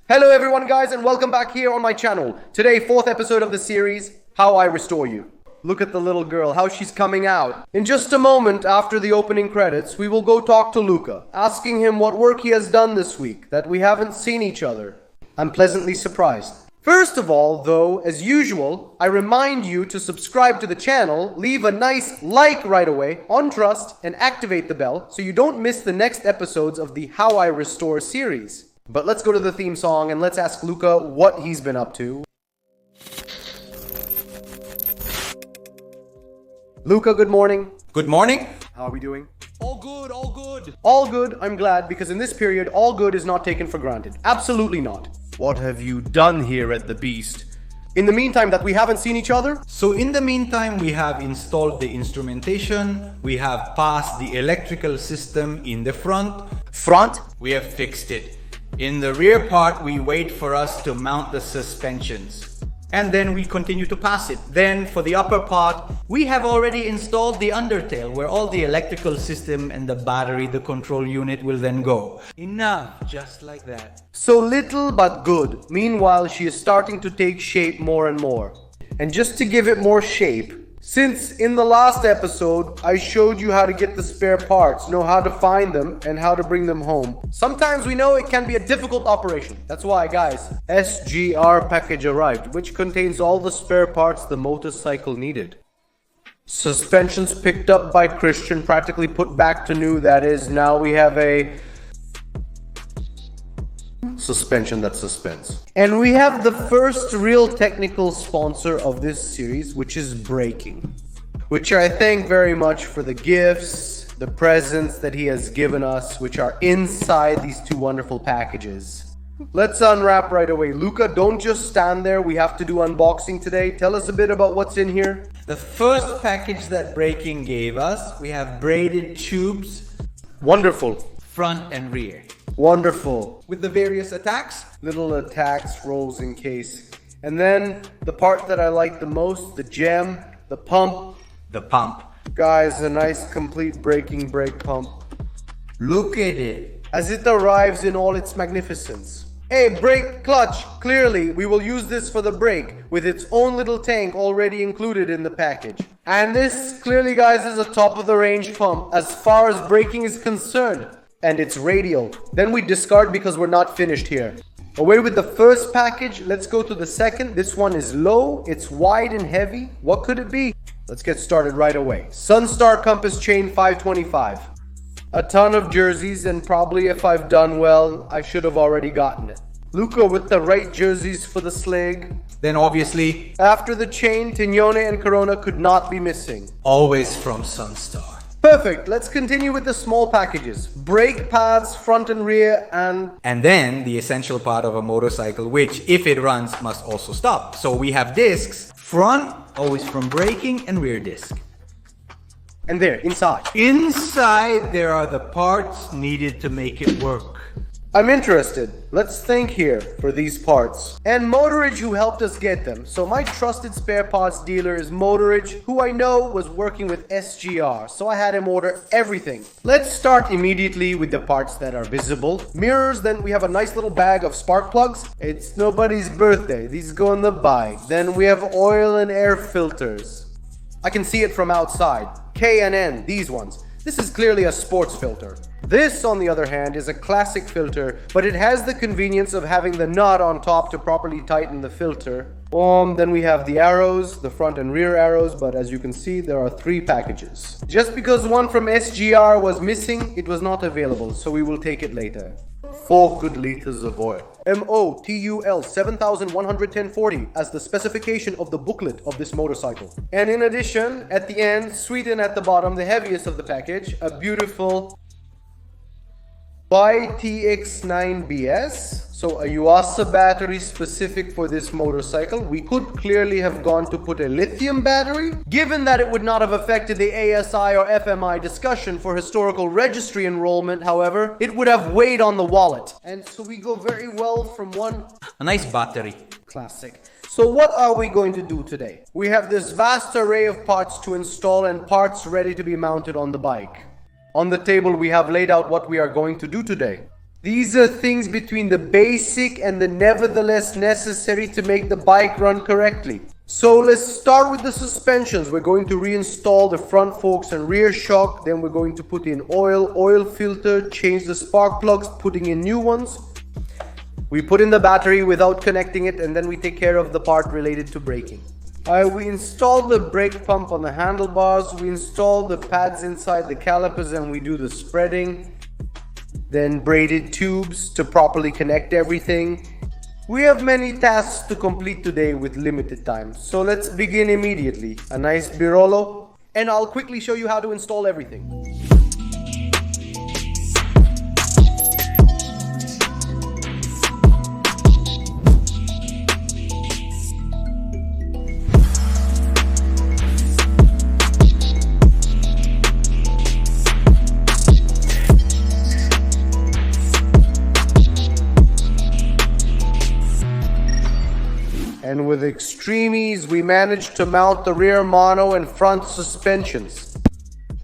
Hello everyone guys and welcome back here on my channel. Today, fourth episode of the series, How I Restore You. Look at the little girl, how she's coming out. In just a moment after the opening credits, we will go talk to Luca, asking him what work he has done this week, that we haven't seen each other. I'm pleasantly surprised. First of all, though, as usual, I remind you to subscribe to the channel, leave a nice like right away, on trust, and activate the bell so you don't miss the next episodes of the How I Restore series. But let's go to the theme song and let's ask Luca what he's been up to. Luca, good morning. Good morning. How are we doing? All good, all good. All good, I'm glad, because in this period, all good is not taken for granted. Absolutely not. What have you done here at the Beast? In the meantime that we haven't seen each other? So in the meantime, we have installed the instrumentation. We have passed the electrical system in the front. Front? We have fixed it. In the rear part, we wait for us to mount the suspensions. And then we continue to pass it. Then for the upper part, we have already installed the undertail where all the electrical system and the battery, the control unit will then go. Enough, just like that. So little but good. Meanwhile, she is starting to take shape more and more. And just to give it more shape, since in the last episode, I showed you how to get the spare parts, know how to find them, and how to bring them home. Sometimes we know it can be a difficult operation. That's why, guys, SGR package arrived, which contains all the spare parts the motorcycle needed. Suspensions picked up by Christian, practically put back to new. That is, now we have a suspension that suspends. And we have the first real technical sponsor of this series, which is braking, which I thank very much for the gifts, the presents that he has given us, which are inside these two wonderful packages. Let's unwrap right away. Luca, don't just stand there. We have to do unboxing today. Tell us a bit about what's in here. The first package that braking gave us, we have braided tubes, Wonderful. front and rear. Wonderful. With the various attacks. Little attacks, rolls in case. And then the part that I like the most, the gem, the pump. The pump. Guys, a nice complete braking brake pump. Look at it. As it arrives in all its magnificence. Hey, brake clutch. Clearly, we will use this for the brake with its own little tank already included in the package. And this, clearly guys, is a top of the range pump as far as braking is concerned. And it's radial. Then we discard because we're not finished here. Away with the first package, let's go to the second. This one is low, it's wide and heavy. What could it be? Let's get started right away. Sunstar Compass Chain 525. A ton of jerseys, and probably if I've done well, I should have already gotten it. Luca with the right jerseys for the slig. Then obviously, After the chain, Tignone and Corona could not be missing. always from Sunstar. Perfect, let's continue with the small packages. Brake pads, front and rear, And then the essential part of a motorcycle, which if it runs must also stop. So we have discs, front, always from braking, and rear disc. and there, inside. Inside there are the parts needed to make it work. I'm interested. Let's think here for these parts. And Motorage, who helped us get them. So my trusted spare parts dealer is Motorage, who I know was working with SGR. So I had him order everything. Let's start immediately with the parts that are visible. Mirrors, then we have a nice little bag of spark plugs. It's nobody's birthday. These go in the bike. Then we have oil and air filters. I can see it from outside. K&N, these ones. This is clearly a sports filter. This, on the other hand, is a classic filter, but it has the convenience of having the nut on top to properly tighten the filter. Then we have the arrows, the front and rear arrows, but as you can see, there are 3 packages. Just because one from SGR was missing, it was not available, so we will take it later. 4 good liters of oil. MOTUL 711040 as the specification of the booklet of this motorcycle. And in addition, at the end, sweet and at the bottom, the heaviest of the package, a beautiful by TX9BS, so a Yuasa battery specific for this motorcycle. We could clearly have gone to put a lithium battery. Given that it would not have affected the ASI or FMI discussion for historical registry enrollment, however, it would have weighed on the wallet. And so we go very well from one A nice battery. classic. So what are we going to do today? We have this vast array of parts to install and parts ready to be mounted on the bike. On the table we have laid out what we are going to do today. These are things between the basic and the nevertheless necessary to make the bike run correctly. So let's start with the suspensions. We're going to reinstall the front forks and rear shock. Then we're going to put in oil filter, change the spark plugs, putting in new ones. We put in the battery without connecting it, and then we take care of the part related to braking. We install the brake pump on the handlebars. We install the pads inside the calipers, and we do the spreading. Then braided tubes to properly connect everything. We have many tasks to complete today with limited time, so let's begin immediately. A nice Birolo, and I'll quickly show you how to install everything. And with extreme ease, we managed to mount the rear mono and front suspensions.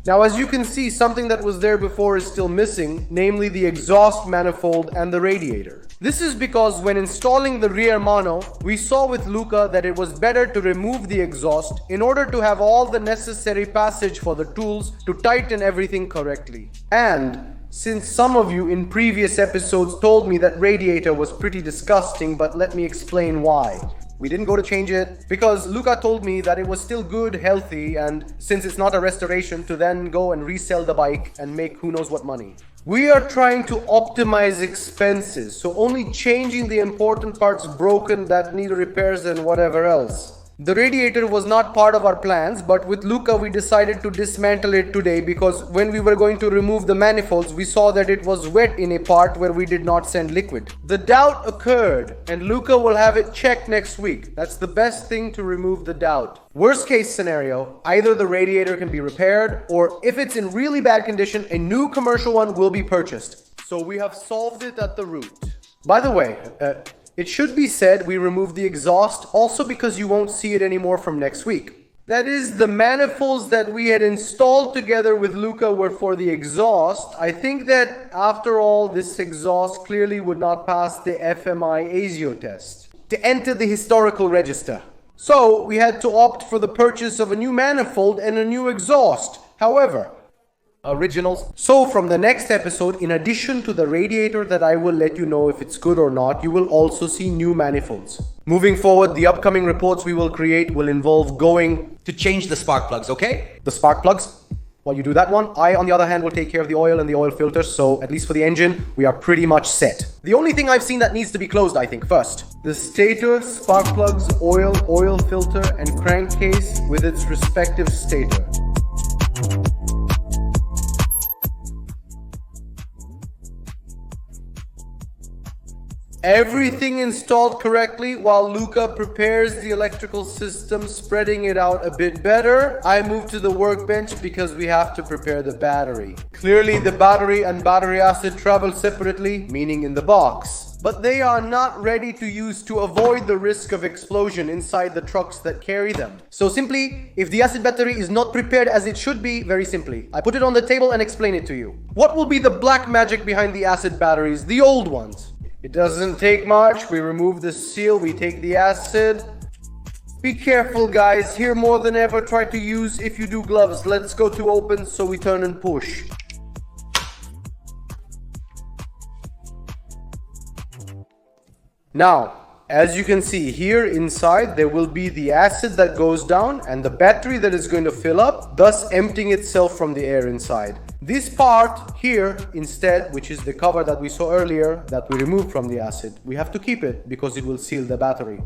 Now, as you can see, something that was there before is still missing, namely the exhaust manifold and the radiator. This is because when installing the rear mono, we saw with Luca that it was better to remove the exhaust in order to have all the necessary passage for the tools to tighten everything correctly. And since some of you in previous episodes told me that radiator was pretty disgusting, but let me explain why. We didn't go to change it because Luca told me that it was still good, healthy, and since it's not a restoration, to then go and resell the bike and make who knows what money. We are trying to optimize expenses, so only changing the important parts broken that need repairs and whatever else. The radiator was not part of our plans, but with Luca we decided to dismantle it today because when we were going to remove the manifolds, we saw that it was wet in a part where we did not send liquid. The doubt occurred, and Luca will have it checked next week. That's the best thing to remove the doubt. Worst case scenario, either the radiator can be repaired, or if it's in really bad condition, a new commercial one will be purchased. So we have solved it at the root. By the way, it should be said we removed the exhaust also because you won't see it anymore from next week. That is, the manifolds that we had installed together with Luca were for the exhaust. I think that after all, this exhaust clearly would not pass the FMI ASIO test to enter the historical register. So we had to opt for the purchase of a new manifold and a new exhaust. However, originals. So from the next episode, in addition to the radiator that I will let you know if it's good or not, you will also see new manifolds. Moving forward, the upcoming reports we will create will involve going To change the spark plugs, okay? the spark plugs. While you do that one, I, on the other hand, will take care of the oil and the oil filters, so at least for the engine, we are pretty much set. The only thing I've seen that needs to be closed, I think, first. The stator, spark plugs, oil filter, and crankcase with its respective stator. Everything installed correctly while Luca prepares the electrical system, spreading it out a bit better. I move to the workbench because we have to prepare the battery. Clearly the battery and battery acid travel separately, meaning in the box. But they are not ready to use to avoid the risk of explosion inside the trucks that carry them. So simply, if the acid battery is not prepared as it should be, very simply, I put it on the table and explain it to you. What will be the black magic behind the acid batteries, the old ones? It doesn't take much. We remove the seal, we take the acid. Be careful, guys. Here more than ever, try to use, if you do, gloves. Let's go to open, so we turn and push. Now, as you can see here inside, there will be the acid that goes down and the battery that is going to fill up, thus emptying itself from the air inside. This part here instead, which is the cover that we saw earlier that we removed from the acid, we have to keep it because it will seal the battery.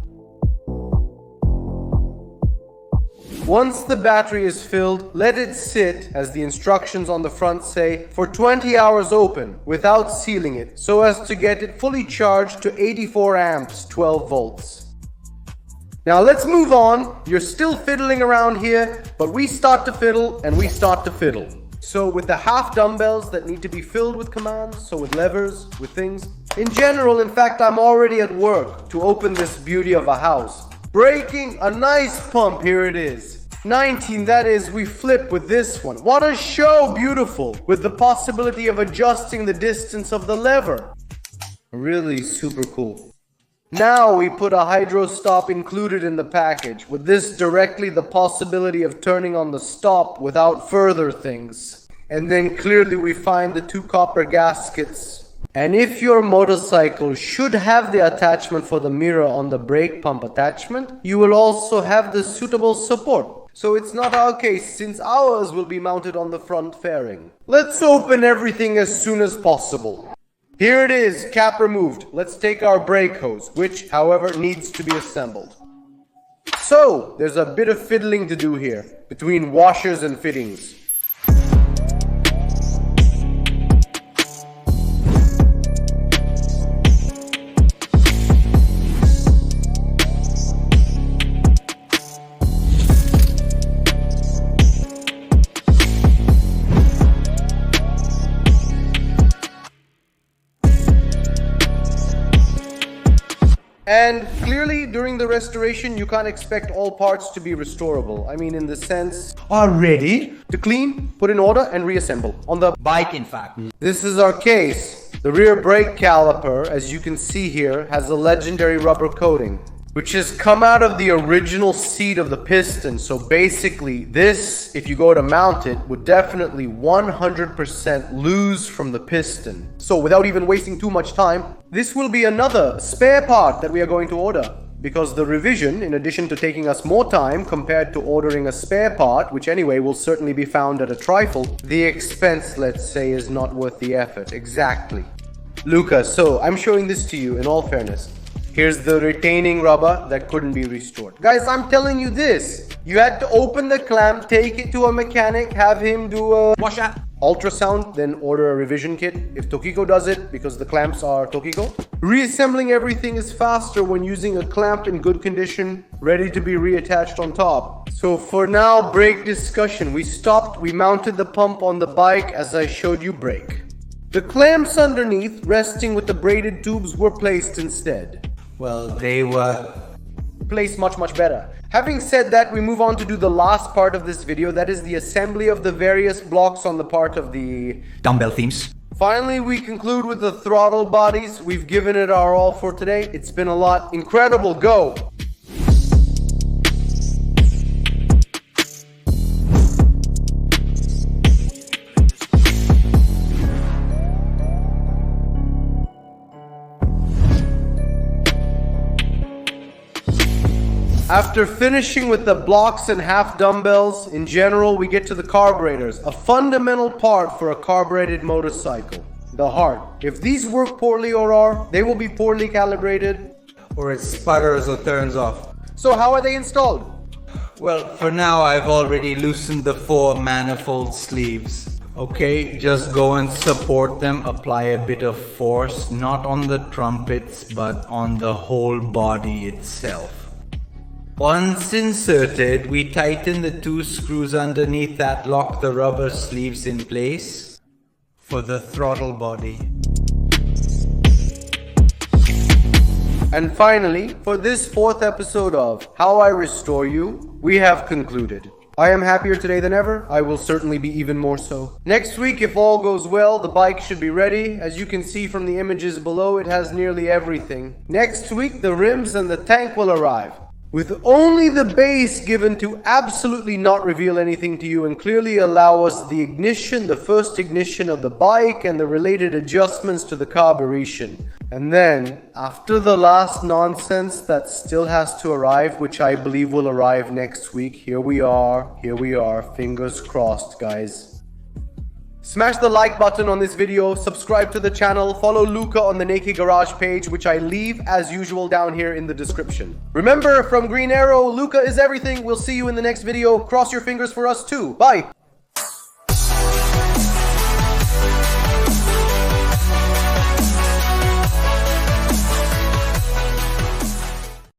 Once the battery is filled, let it sit, as the instructions on the front say, for 20 hours open without sealing it, so as to get it fully charged to 84 amps, 12 volts. Now let's move on. You're still fiddling around here, but we start to fiddle and we start to fiddle. So with the half dumbbells that need to be filled with commands, so with levers, with things. In general, in fact, I'm already at work to open this beauty of a house. Braking, a nice pump, here it is. 19, that is, we flip with this one. What a show, beautiful, with the possibility of adjusting the distance of the lever. Really super cool. Now we put a hydro stop included in the package. With this directly the possibility of turning on the stop without further things. And then clearly we find the 2 copper gaskets. And if your motorcycle should have the attachment for the mirror on the brake pump attachment, you will also have the suitable support. So it's not our case, since ours will be mounted on the front fairing. Let's open everything as soon as possible. Here it is, cap removed. Let's take our brake hose, which, however, needs to be assembled. So, there's a bit of fiddling to do here, between washers and fittings. And clearly, during the restoration, you can't expect all parts to be restorable. I mean, in the sense, are ready to clean, put in order, and reassemble. On the Bike, in fact. This is our case. The rear brake caliper, as you can see here, has a legendary rubber coating, which has come out of the original seat of the piston. So basically, this, if you go to mount it, would definitely 100% lose from the piston. So without even wasting too much time, this will be another spare part that we are going to order. Because the revision, in addition to taking us more time compared to ordering a spare part, which anyway will certainly be found at a trifle, the expense, let's say, is not worth the effort. Exactly. Luca, so I'm showing this to you in all fairness. Here's the retaining rubber that couldn't be restored. Guys, I'm telling you this. You had to open the clamp, take it to a mechanic, have him do a Washer. ultrasound, then order a revision kit if Tokiko does it, because the clamps are Tokiko. Reassembling everything is faster when using a clamp in good condition, ready to be reattached on top. So for now, brake discussion. We stopped, we mounted the pump on the bike as I showed you brake. The clamps underneath, resting with the braided tubes, were placed instead. Well, they were Placed much better. Having said that, we move on to do the last part of this video, that is the assembly of the various blocks on the part of the dumbbell themes. Finally, we conclude with the throttle bodies. We've given it our all for today. It's been a lot. Incredible. Go! After finishing with the blocks and half dumbbells, in general, we get to the carburetors, a fundamental part for a carbureted motorcycle. The heart. If these work poorly or are, they will be poorly calibrated. Or it sputters or turns off. So how are they installed? Well, for now I've already loosened the 4 manifold sleeves. Okay, just go and support them, apply a bit of force, not on the trumpets, but on the whole body itself. Once inserted, we tighten the 2 screws underneath that lock the rubber sleeves in place for the throttle body. And finally, for this 4th episode of How I Restore You, we have concluded. I am happier today than ever. I will certainly be even more so. Next week, if all goes well, the bike should be ready. As you can see from the images below, it has nearly everything. Next week, the rims and the tank will arrive, with only the base given to absolutely not reveal anything to you and clearly allow us the ignition, the first ignition of the bike and the related adjustments to the carburation. And then, after the last nonsense that still has to arrive, which I believe will arrive next week, here we are, fingers crossed, guys. Smash the like button on this video, subscribe to the channel, follow Luca on the Naked Garage page, which I leave as usual down here in the description. Remember, from Green Arrow, Luca is everything. We'll see you in the next video. Cross your fingers for us too. Bye!